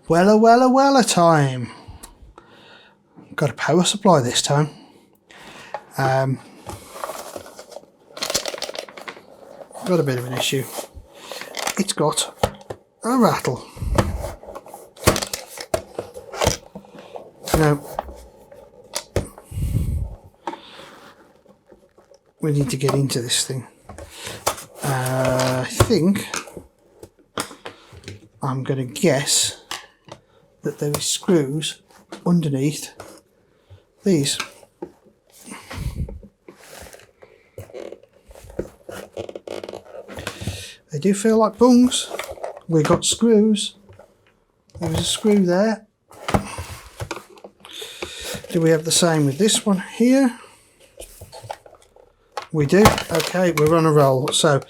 Weller time. Got a power supply this time. Got a bit of an issue. It's got a rattle. Now, we need to get into this thing. I think I'm going to guess that there is screws underneath these. They do feel like bungs. We got screws. There was a screw there. Do we have the same with this one here? We do. Okay, we're on a roll. So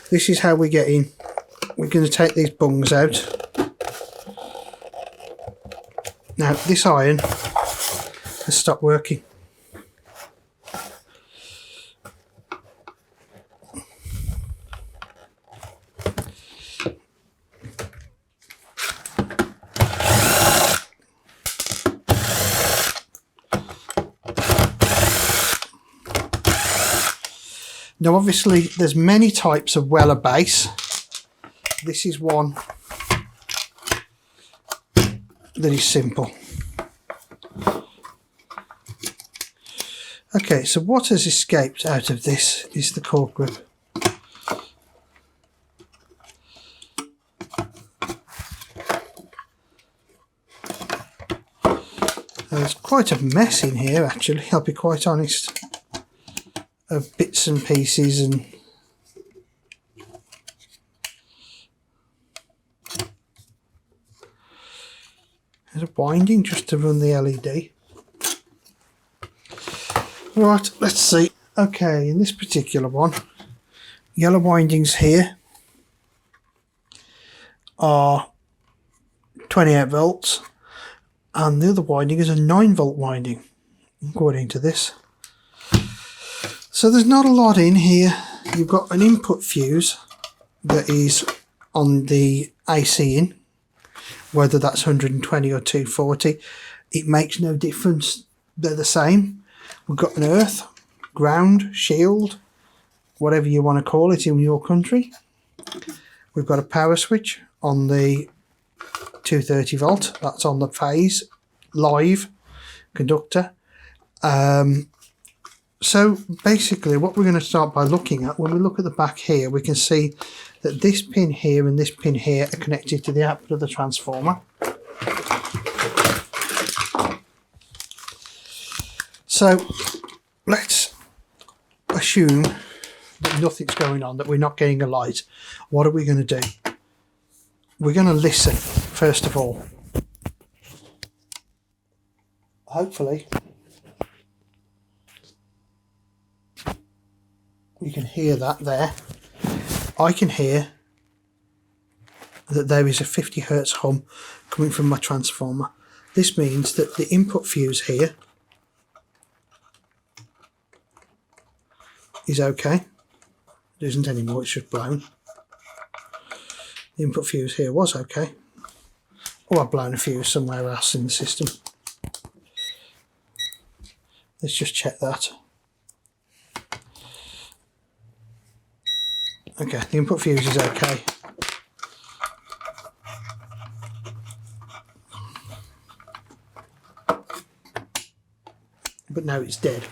this is how we get in. We're going to take these bungs out. Now this iron has stopped working. Now obviously there's many types of Weller base. This is one that is simple. Okay, so what has escaped out of this is the cork grip. There's quite a mess in here actually, I'll be quite honest, of bits and pieces and there's a winding just to run the LED. Right, let's see. Okay, in this particular one, yellow windings here are 28 volts and the other winding is a 9 volt winding according to this. So there's not a lot in here. You've got an input fuse that is on the AC in, whether that's 120 or 240, it makes no difference, they're the same. We've got an earth, ground, shield, whatever you want to call it in your country. We've got a power switch on the 230 volt, that's on the phase, live conductor. So basically what we're going to start by looking at, when we look at the back here, we can see that this pin here and this pin here are connected to the output of the transformer. So let's assume that nothing's going on, that we're not getting a light. What are we going to do? We're going to listen first of all. Hopefully you can hear that there. I can hear that there is a 50 Hertz hum coming from my transformer. This means that the input fuse here is okay. It isn't anymore, it's just blown. The input fuse here was okay. Oh, I've blown a fuse somewhere else in the system. Let's just check that. Okay, the input fuse is okay. But now it's dead.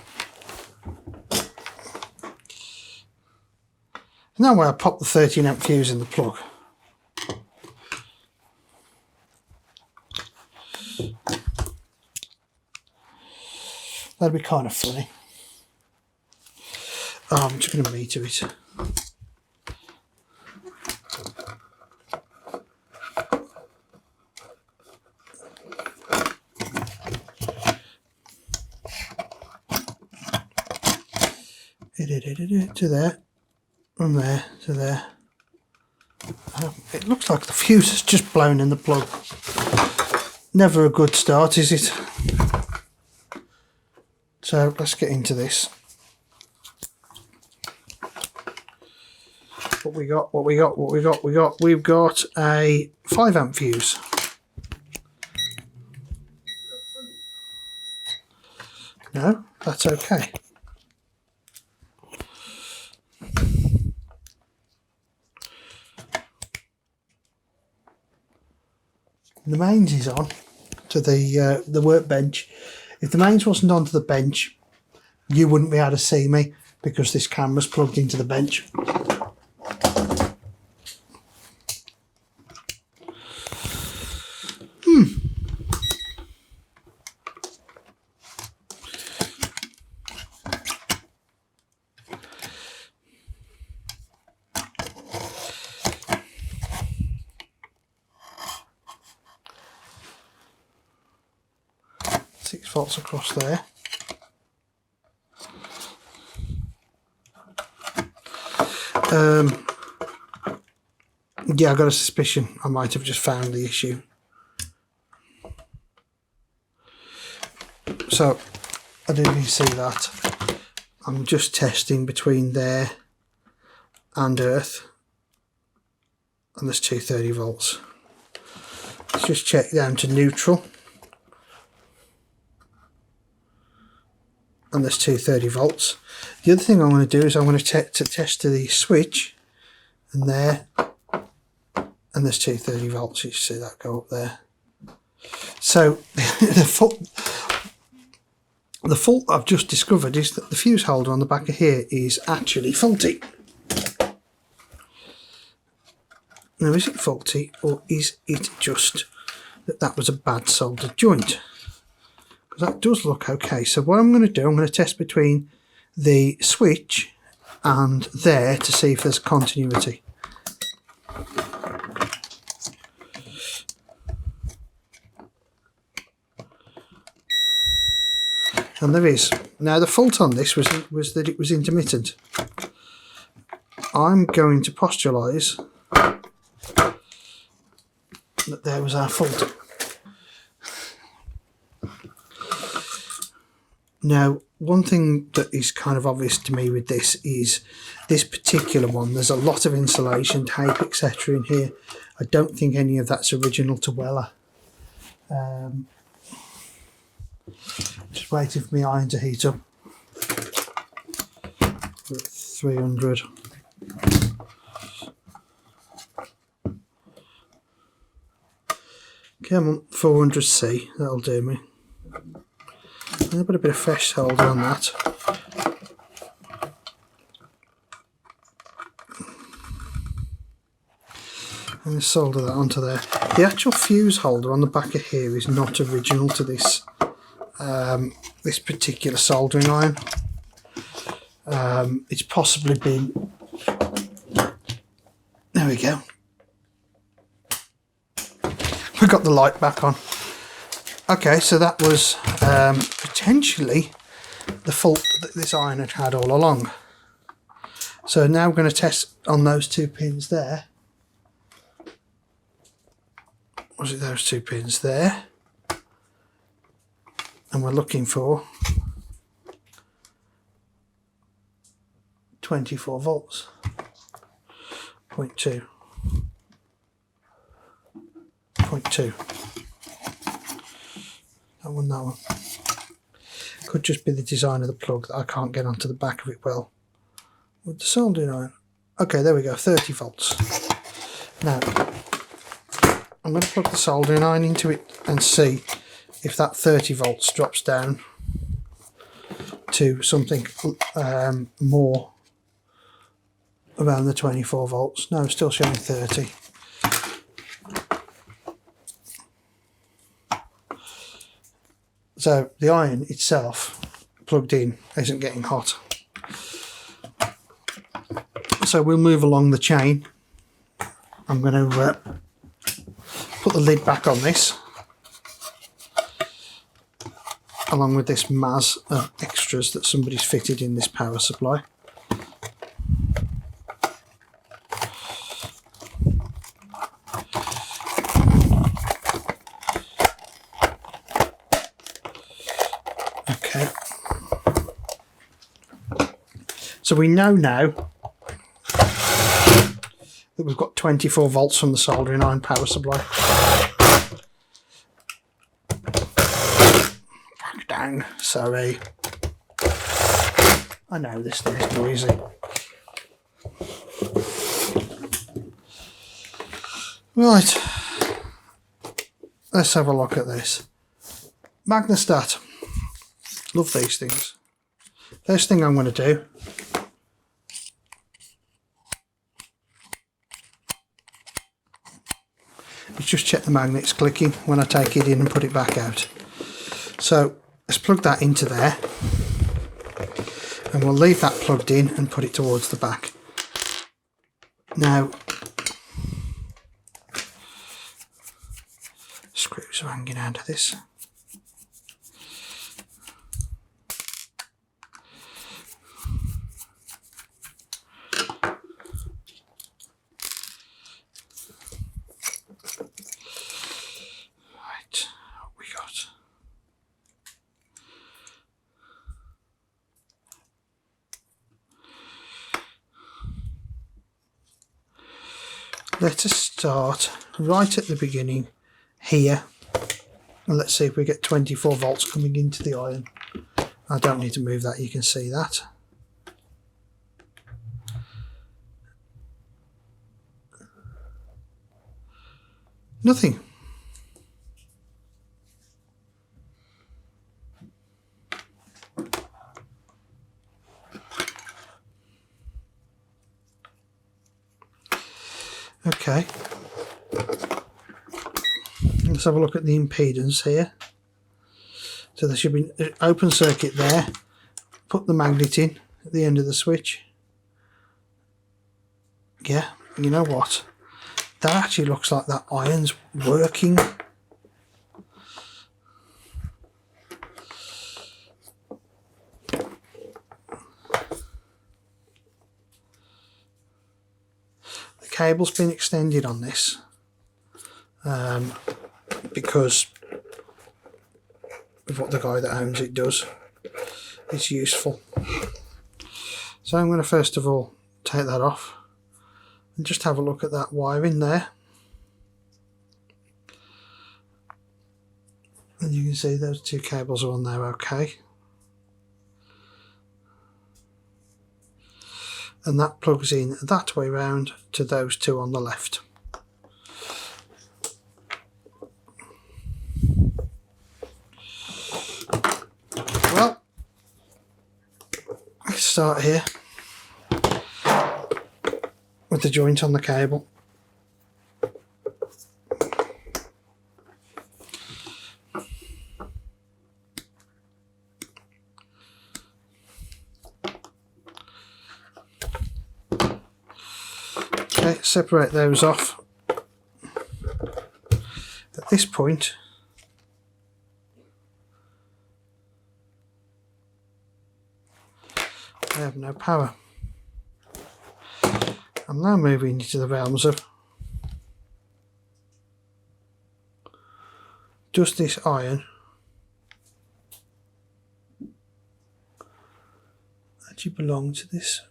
Now when I pop the 13 amp fuse in the plug, that'd be kind of funny. I'm just going to meter it. To there, from there to there. It looks like the fuse has just blown in the plug. Never a good start, is it? So let's get into this. We've got a 5 amp fuse. No, that's okay. The mains is on to the workbench. If the mains wasn't onto the bench, you wouldn't be able to see me because this camera's plugged into the bench. 6 volts across there. Yeah, I got a suspicion I might have just found the issue. So I didn't even see that. I'm just testing between there and earth, and there's 230 volts. Let's just check down to neutral, and there's 230 volts. The other thing I'm going to do is I'm going to test to the switch, and there, and there's 230 volts. You see that go up there. So the fault I've just discovered is that the fuse holder on the back of here is actually faulty. Now, is it faulty, or is it just that was a bad soldered joint? Because that does look okay. So what I'm going to do, I'm going to test between the switch and there to see if there's continuity. And there is. Now, the fault on this was that it was intermittent. I'm going to postulise that there was our fault. Now, one thing that is kind of obvious to me with this is this particular one. There's a lot of insulation, tape, etc. in here. I don't think any of that's original to Weller. Just waiting for my iron to heat up. 300. Come on, 400C, that'll do me. I'll put a bit of fresh solder on that. And just solder that onto there. The actual fuse holder on the back of here is not original to this this particular soldering iron. It's possibly been... There we go. We got the light back on. Okay, so that was potentially the fault that this iron had had all along. So now we're going to test on those 2 pins there. Was it those 2 pins there? And we're looking for 24 volts. 0.2. 0.2. That one. Could just be the design of the plug that I can't get onto the back of it well with the soldering iron. Okay, there we go, 30 volts. Now, I'm going to plug the soldering iron into it and see if that 30 volts drops down to something more around the 24 volts. No, still showing 30. So the iron itself plugged in isn't getting hot. So we'll move along the chain. I'm going to put the lid back on this, along with this mass of extras that somebody's fitted in this power supply. Okay. So we know now that we've got 24 volts from the soldering iron power supply. Back down, sorry. I know this thing's noisy. Right, let's have a look at this. Magnestat. Love these things. First thing I'm going to do is just check the magnet's clicking when I take it in and put it back out. So let's plug that into there, and we'll leave that plugged in and put it towards the back. Now, screws are hanging out of this. Right, what we got? Let us start right at the beginning here, and let's see if we get 24 volts coming into the iron. I don't need to move that, you can see that. Nothing. Okay, let's have a look at the impedance here. So there should be an open circuit there. Put the magnet in at the end of the switch. Yeah, you know what? That actually looks like that iron's working. Cable's been extended on this because of what the guy that owns it does. It's useful. So I'm going to first of all take that off and just have a look at that wire in there, and you can see those two cables are on there okay, and that plugs in that way round to those two on the left. Well, let's start here with the joint on the cable. Okay, separate those off. At this point, I have no power. I'm now moving into the realms of does this iron actually belong to this?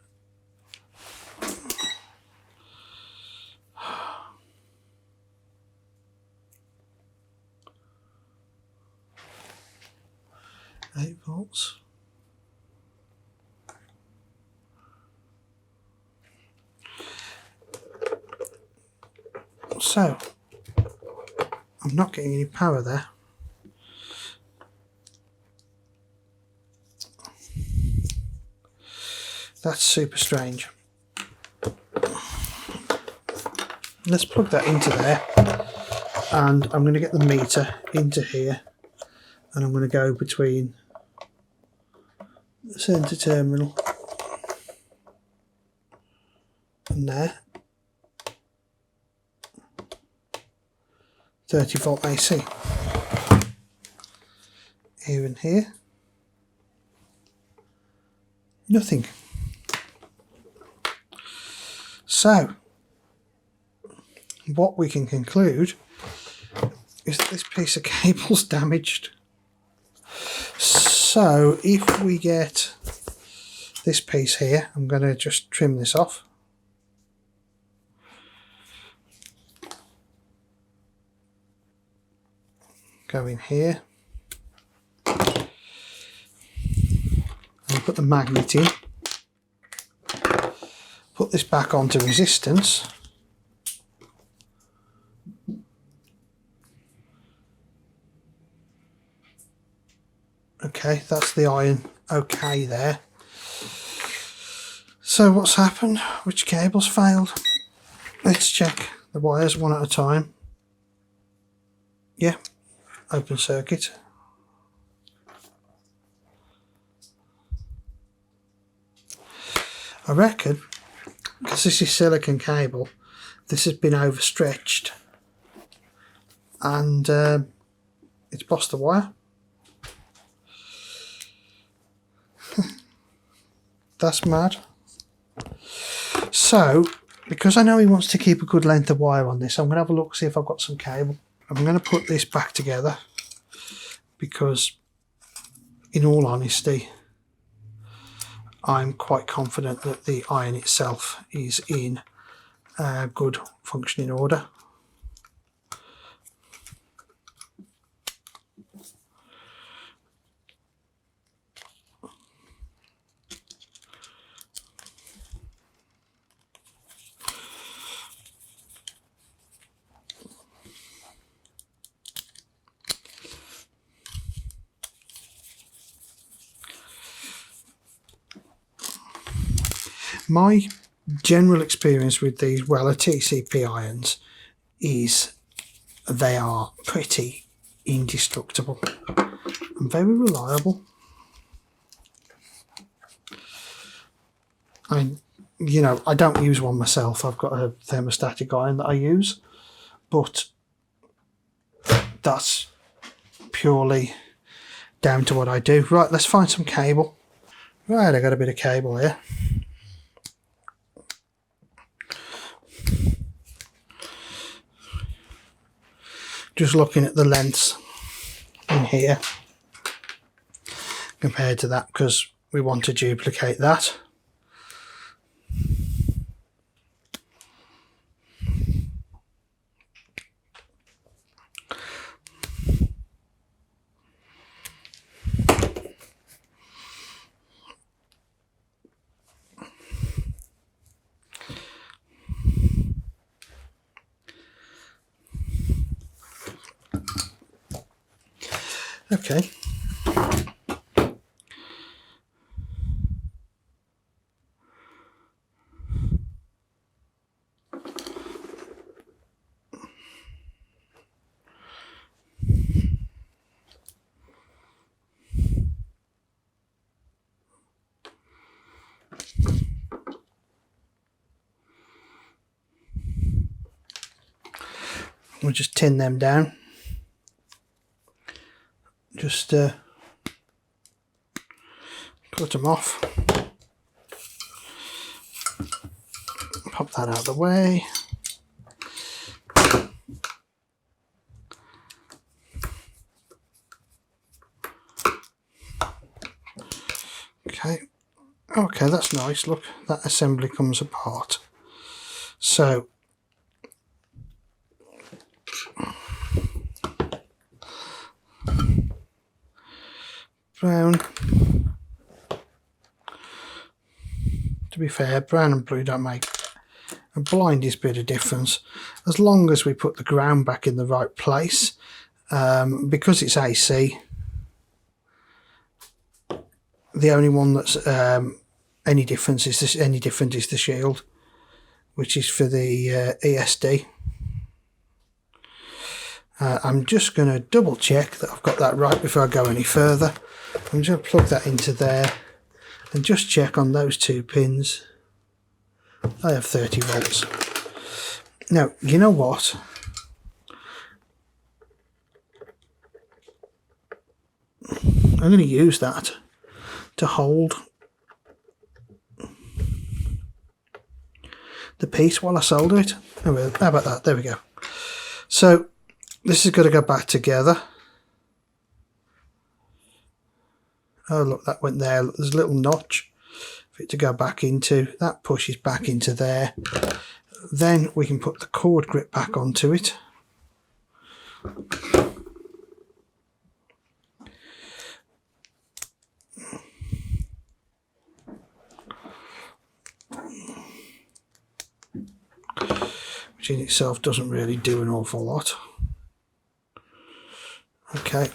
8 volts. So, I'm not getting any power there. That's super strange. Let's plug that into there, and I'm going to get the meter into here, and I'm going to go between the centre terminal and there. 30 volt AC. Here and here. Nothing. So, what we can conclude is that this piece of cable's damaged. So, if we get this piece here, I'm going to just trim this off. Go in here and put the magnet in. put this back onto resistance. Okay, that's the iron okay there. So what's happened? Which cable's failed? Let's check the wires one at a time. Yeah, open circuit. I reckon, because this is silicon cable, this has been overstretched and it's bust the wire. That's mad. So, because I know he wants to keep a good length of wire on this, I'm going to have a look, see if I've got some cable. I'm going to put this back together because, in all honesty, I'm quite confident that the iron itself is in good functioning order. My general experience with these Weller TCP irons is they are pretty indestructible and very reliable. You know, I don't use one myself. I've got a thermostatic iron that I use, but that's purely down to what I do. Right, let's find some cable. Right, I got a bit of cable here. Just looking at the lengths in here compared to that, because we want to duplicate that. Okay. We'll just tin them down. Just cut them off. Pop that out of the way. Okay, that's nice. Look, that assembly comes apart. So brown. To be fair, brown and blue don't make a blindiest bit of difference as long as we put the ground back in the right place. Because it's AC, the only one that's any different is the shield, which is for the ESD. I'm just going to double check that I've got that right before I go any further. I'm just going to plug that into there and just check on those two pins. I have 30 volts. Now, you know what? I'm going to use that to hold the piece while I solder it. Oh, well, how about that? There we go. So this is going to go back together. Oh, look, that went there. There's a little notch for it to go back into. That pushes back into there. Then we can put the cord grip back onto it. which in itself doesn't really do an awful lot. Okay.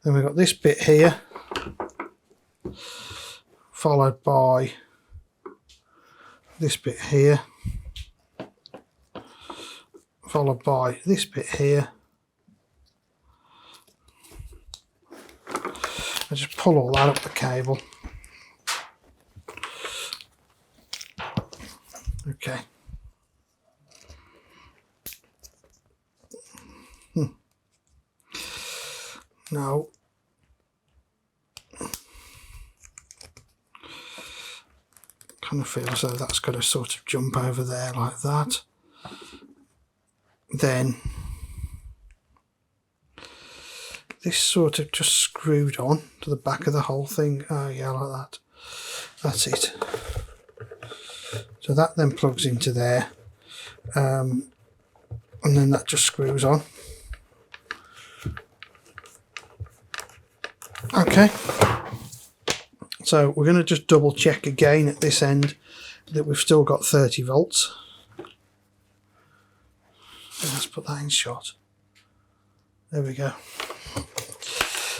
Then we've got this bit here, followed by this bit here, followed by this bit here. I just pull all that up the cable. Okay. Now, kind of feel as though that's got to sort of jump over there like that. Then this sort of just screwed on to the back of the whole thing. Oh yeah, like that. That's it. So that then plugs into there, and then that just screws on. Okay, so we're going to just double check again at this end that we've still got 30 volts. Let's put that in shot. There we go.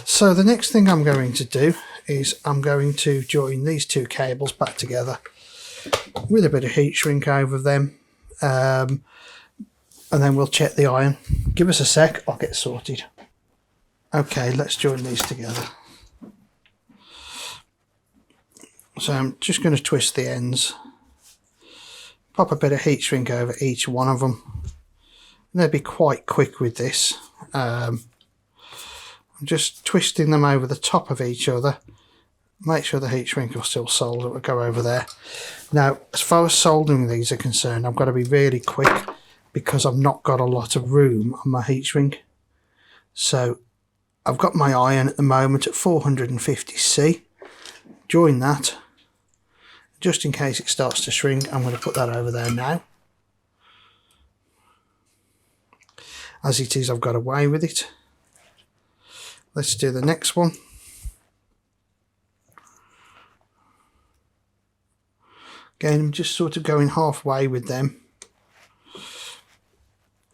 So the next thing I'm going to do is I'm going to join these two cables back together with a bit of heat shrink over them, and then we'll check the iron. Give us a sec, I'll get sorted. Okay, let's join these together. So I'm just going to twist the ends, pop a bit of heat shrink over each one of them. And they'll be quite quick with this. I'm just twisting them over the top of each other. Make sure the heat shrink will still solder, will go over there. Now, as far as soldering these are concerned, I've got to be really quick because I've not got a lot of room on my heat shrink. So I've got my iron at the moment at 450C. Join that. Just in case it starts to shrink, I'm going to put that over there now. As it is, I've got away with it. Let's do the next one. Again, I'm just sort of going halfway with them.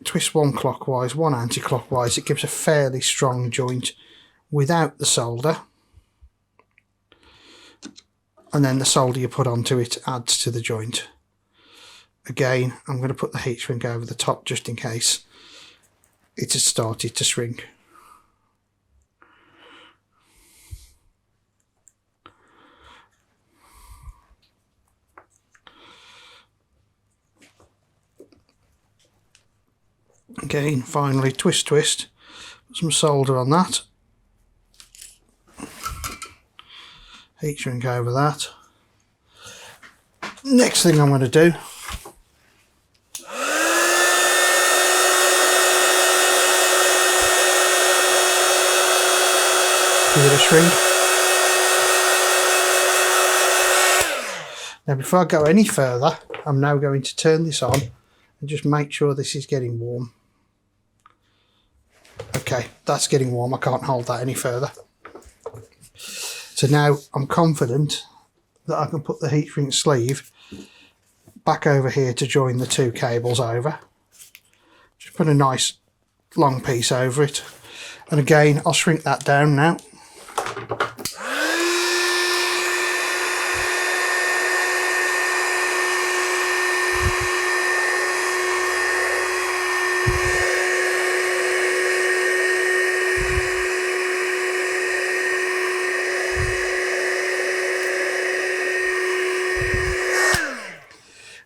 Twist one clockwise, one anti-clockwise. It gives a fairly strong joint without the solder. And then the solder you put onto it adds to the joint. Again, I'm going to put the heat shrink over the top just in case it has started to shrink. Again, finally twist, twist, put some solder on that. Heat shrink over that. Next thing I'm going to do give it a shrink. Now before I go any further, I'm now going to turn this on and just make sure this is getting warm. Okay, that's getting warm. I can't hold that any further. So now I'm confident that I can put the heat shrink sleeve back over here to join the two cables over. Just put a nice long piece over it. And again, I'll shrink that down now.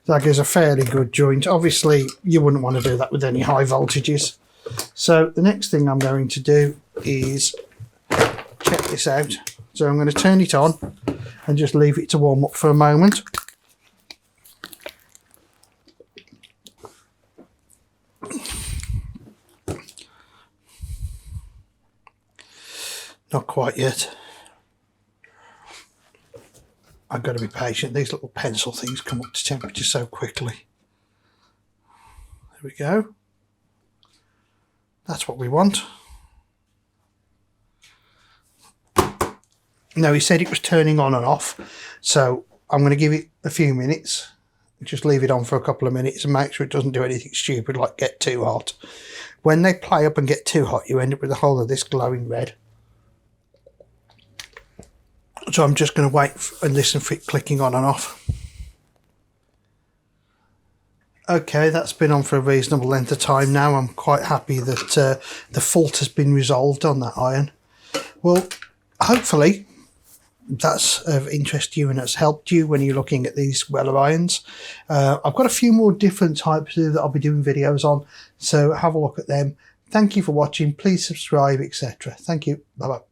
That gives a fairly good joint. Obviously, you wouldn't want to do that with any high voltages. So the next thing I'm going to do is check this out. So I'm going to turn it on and just leave it to warm up for a moment. Not quite yet. I've got to be patient. These little pencil things come up to temperature so quickly. There we go. That's what we want. Now he said it was turning on and off, so I'm going to give it a few minutes Just leave it on for a couple of minutes and make sure it doesn't do anything stupid like get too hot. When they play up and get too hot, you end up with the whole of this glowing red. So I'm just going to wait and listen for it clicking on and off. Okay, that's been on for a reasonable length of time now. I'm quite happy that the fault has been resolved on that iron. Well, hopefully that's of interest to you and it's helped you when you're looking at these Weller irons. I've got a few more different types that I'll be doing videos on, so have a look at them. Thank you for watching. Please subscribe, etc. Thank you. Bye bye.